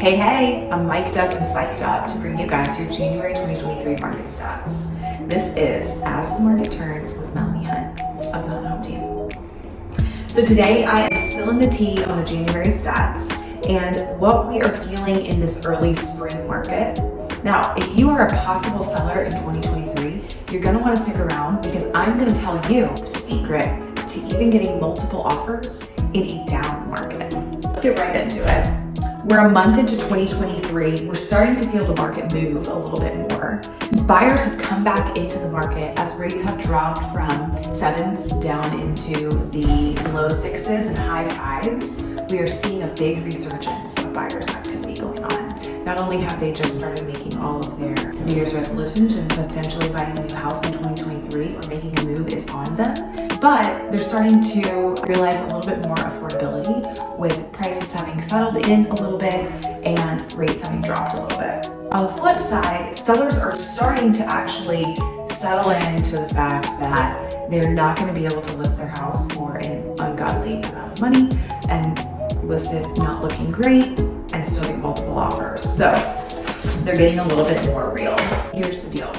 Hey, I'm mic'd up and psyched up to bring you guys your January 2023 market stats. This is As the Market Turns with Melanie Hunt of the Hunt Home Team. So today I am spilling the tea on the January stats and what we are feeling in this early spring market. Now, if you are a possible seller in 2023, you're gonna wanna stick around because I'm gonna tell you the secret to even getting multiple offers in a down market. Let's get right into it. We're a month into 2023. We're starting to feel the market move a little bit more. Buyers have come back into the market as rates have dropped from 7s down into the low 6s and high 5s. We are seeing a big resurgence of buyers activity going on. Not only have they just started making all of their New Year's resolutions and potentially buying a new house in 2023 or making a move is on them, but they're starting to realize a little bit more affordability with prices having settled in a little bit and rates having dropped a little bit. On the flip side, sellers are starting to actually settle into the fact that they're not going to be able to list their house for an ungodly amount of money and list it not looking great and still get multiple offers. So they're getting a little bit more real. Here's the deal.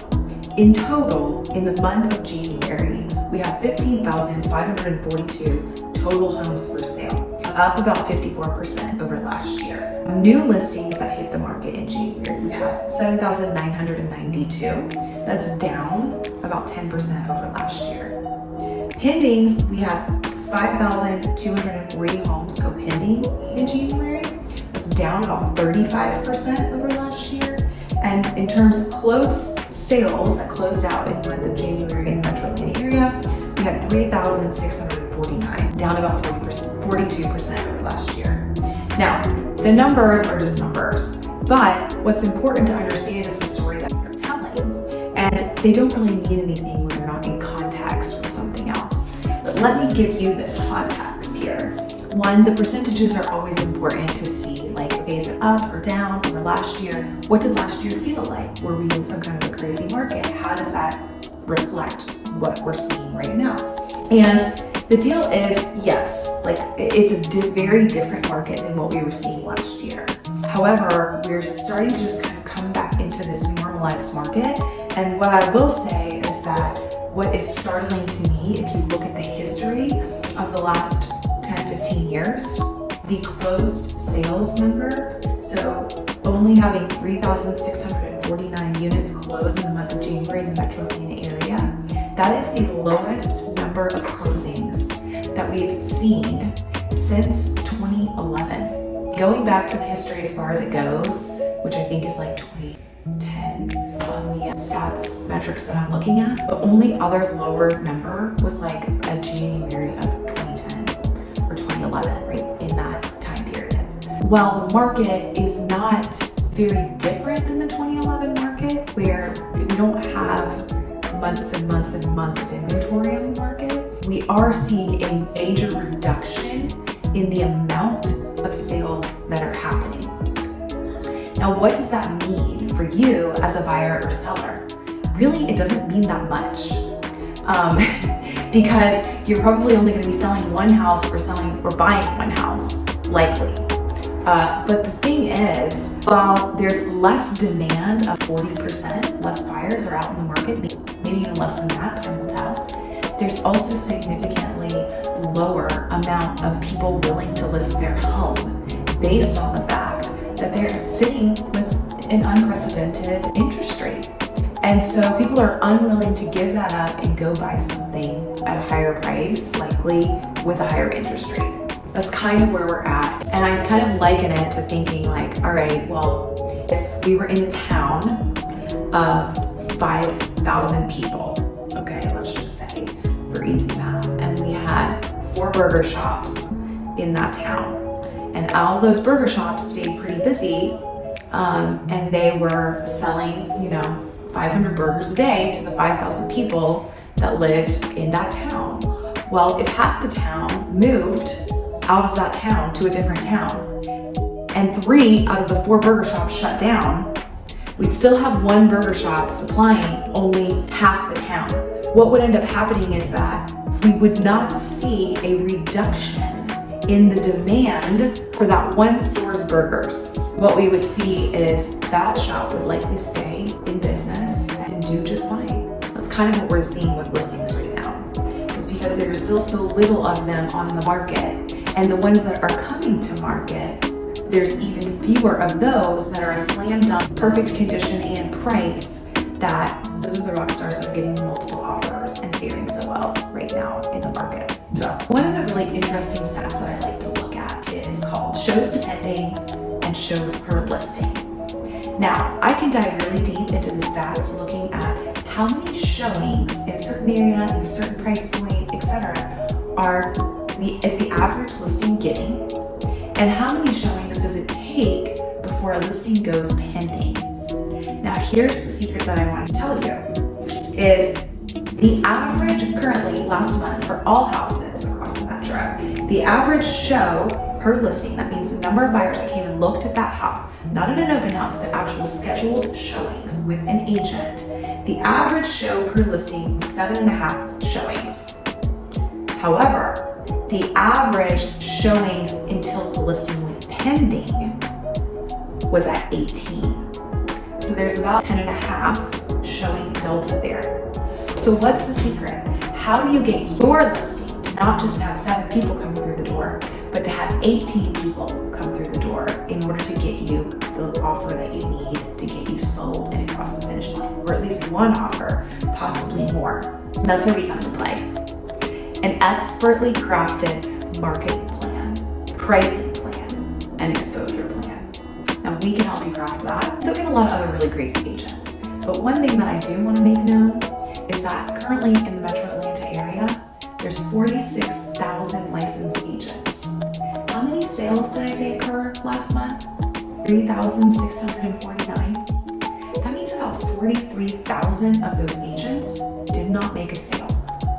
In total, in the month of January, we have 15,542 total homes for sale, up about 54% over last year. New listings that hit the market in January, we had 7,992. That's down about 10% over last year. Pendings, we had 5,240 homes go pending in January. That's down about 35% over last year. And in terms of closed sales that closed out in the month of January in the Metro Atlanta area, we had 3,649, down about 42% over last year. Now, the numbers are just numbers, but what's important to understand is the story that they're telling. And they don't really mean anything when they're not in context with something else. But let me give you this context here. One, the percentages are always important to see, like, okay, is it up or down over last year? What did last year feel like? Were we in some kind of a crazy market? How does that reflect what we're seeing right now? And the deal is, yes, like it's a very different market than what we were seeing last year. However, we're starting to just kind of come back into this normalized market. And what I will say is that what is startling to me, if you look at the history of the last 10, 15 years, the closed sales number, so only having 3,649 units closed in the month of January in the Metro Atlanta area, that is the lowest number of closings that we've seen since 2011. Going back to the history as far as it goes, which I think is like 2010 on the stats metrics that I'm looking at, the only other lower number was like a January of 2010 or 2011, right in that time period. While the market is not very different than the 2011 market, where we don't have months and months and months of inventory on the market, we are seeing a major reduction in the amount of sales that are happening. Now, what does that mean for you as a buyer or seller? Really, it doesn't mean that much. Because you're probably only going to be selling one house or buying one house, likely. But the thing is, while there's less demand of 40%, less buyers are out in the market, maybe even less than that, time will tell, there's also significantly lower amount of people willing to list their home based on the fact that they're sitting with an unprecedented interest rate. And so people are unwilling to give that up and go buy something at a higher price, likely with a higher interest rate. That's kind of where we're at. And I kind of liken it to thinking like, all right, well, if we were in a town of 5,000 people, okay, let's just say for easy math, and we had 4 burger shops in that town. And all those burger shops stayed pretty busy, and they were selling, 500 burgers a day to the 5,000 people that lived in that town. Well, if half the town moved out of that town to a different town, and 3 out of the 4 burger shops shut down, we'd still have 1 burger shop supplying only half the town. What would end up happening is that we would not see a reduction in the demand for that one store's burgers. what we would see is that shop would likely stay in business and do just fine. That's kind of what we're seeing with listings right now, is because there is still so little of them on the market, and the ones that are coming to market, there's even fewer of those that are a slam dunk, perfect condition and price, that those are the rock stars that are getting multiple offers and faring so well right now in the market. So one of the really interesting stats that I like to look at is called shows depending and shows per listing. Now, I can dive really deep into the stats looking at how many showings in a certain area, in a certain price point, etc. is the average listing getting, and how many showings does it take before a listing goes pending. Now, here's the secret that I want to tell you, is the average currently last month for all houses across the metro, the average show per listing, that means the number of buyers that came and looked at that house, not at an open house, but actual scheduled showings with an agent, the average show per listing was 7.5 showings. However, the average showings until the listing went pending was at 18. So there's about 10.5 showing delta there. So what's the secret? How do you get your listing to not just have 7 people come through the door, but to have 18 people come through the door in order to get you the offer that you need to get you sold and across the finish line, or at least one offer, possibly more? And that's where we come into play. An expertly crafted marketing plan, pricing plan, and exposure plan. Now, we can help you craft that. So we have a lot of other really great agents. But one thing that I do want to make known is that currently in the Metro Atlanta area, there's 46,000 licensed agents. How many sales did I say occurred last month? 3,649. That means about 43,000 of those agents did not make a sale.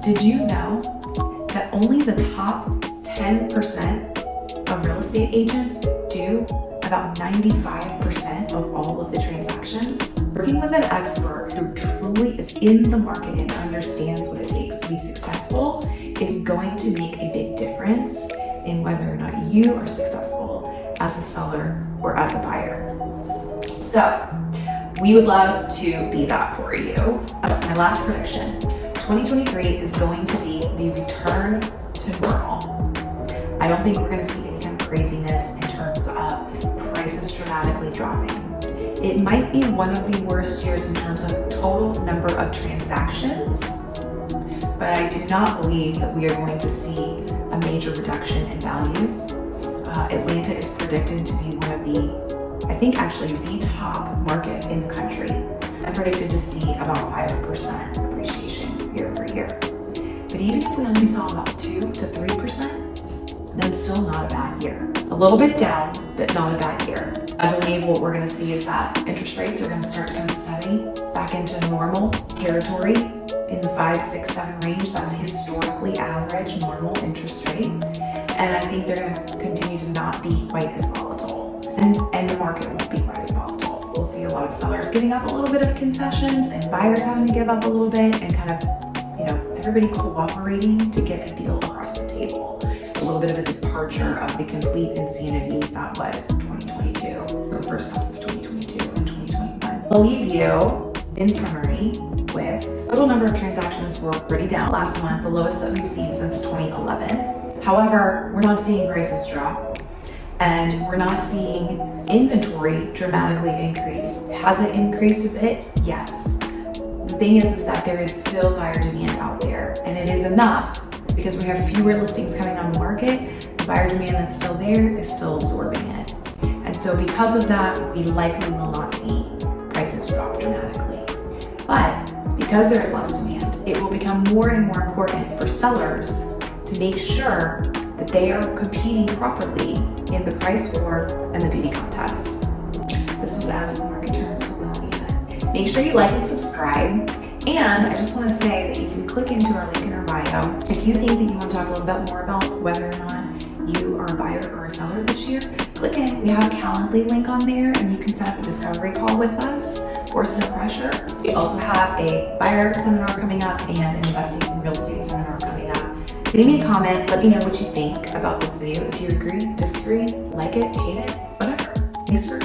Did you know that only the top 10% of real estate agents do about 95% of all of the transactions? Working with an expert who truly is in the market and understands what it takes to be successful is going to make a big difference in whether or not you are successful as a seller or as a buyer. So we would love to be that for you. My last prediction, 2023 is going to be the return to normal. I don't think we're going to see any kind of craziness in terms of prices dramatically dropping. It might be one of the worst years in terms of total number of transactions, but I do not believe that we are going to see a major reduction in values. Atlanta is predicted to be one of the, I think actually the top market in the country. I'm predicted to see about 5% appreciation year over year. But even if we only saw about 2 to 3%, then still not a bad year. A little bit down, but not a bad year. I believe what we're going to see is that interest rates are going to start to come steady back into normal territory in the 5, 6, 7 range. That's historically average normal interest rate. And I think they're going to continue to not be quite as volatile. And the market won't be quite as volatile. We'll see a lot of sellers giving up a little bit of concessions and buyers having to give up a little bit, and kind of, everybody cooperating to get a deal across the table. A little bit of a departure of the complete insanity that was 2022, or the first half of 2022 and 2021. I'll leave you, in summary, with total number of transactions were pretty down last month, the lowest that we've seen since 2011. However, we're not seeing prices drop, and we're not seeing inventory dramatically increase. Has it increased a bit? Yes. The thing is that there is still buyer demand out there, and it is enough because we have fewer listings coming on the market. The buyer demand that's still there is still absorbing it. And so because of that, we likely will not see prices drop dramatically. But because there is less demand, it will become more and more important for sellers to make sure that they are competing properly in the price war and the beauty contest. This was As the Market Turns with Melanie. Make sure you like and subscribe. And I just want to say that you can click into our link in our bio if you think that you want to talk a little bit more about whether or not you are a buyer or a seller this year. Click in. We have a Calendly link on there, and you can set up a discovery call with us. Force no pressure. We also have a buyer seminar coming up and an investing in real estate seminar coming up. Leave me a comment. Let me know what you think about this video. If you agree, disagree, like it, hate it, whatever. Thanks for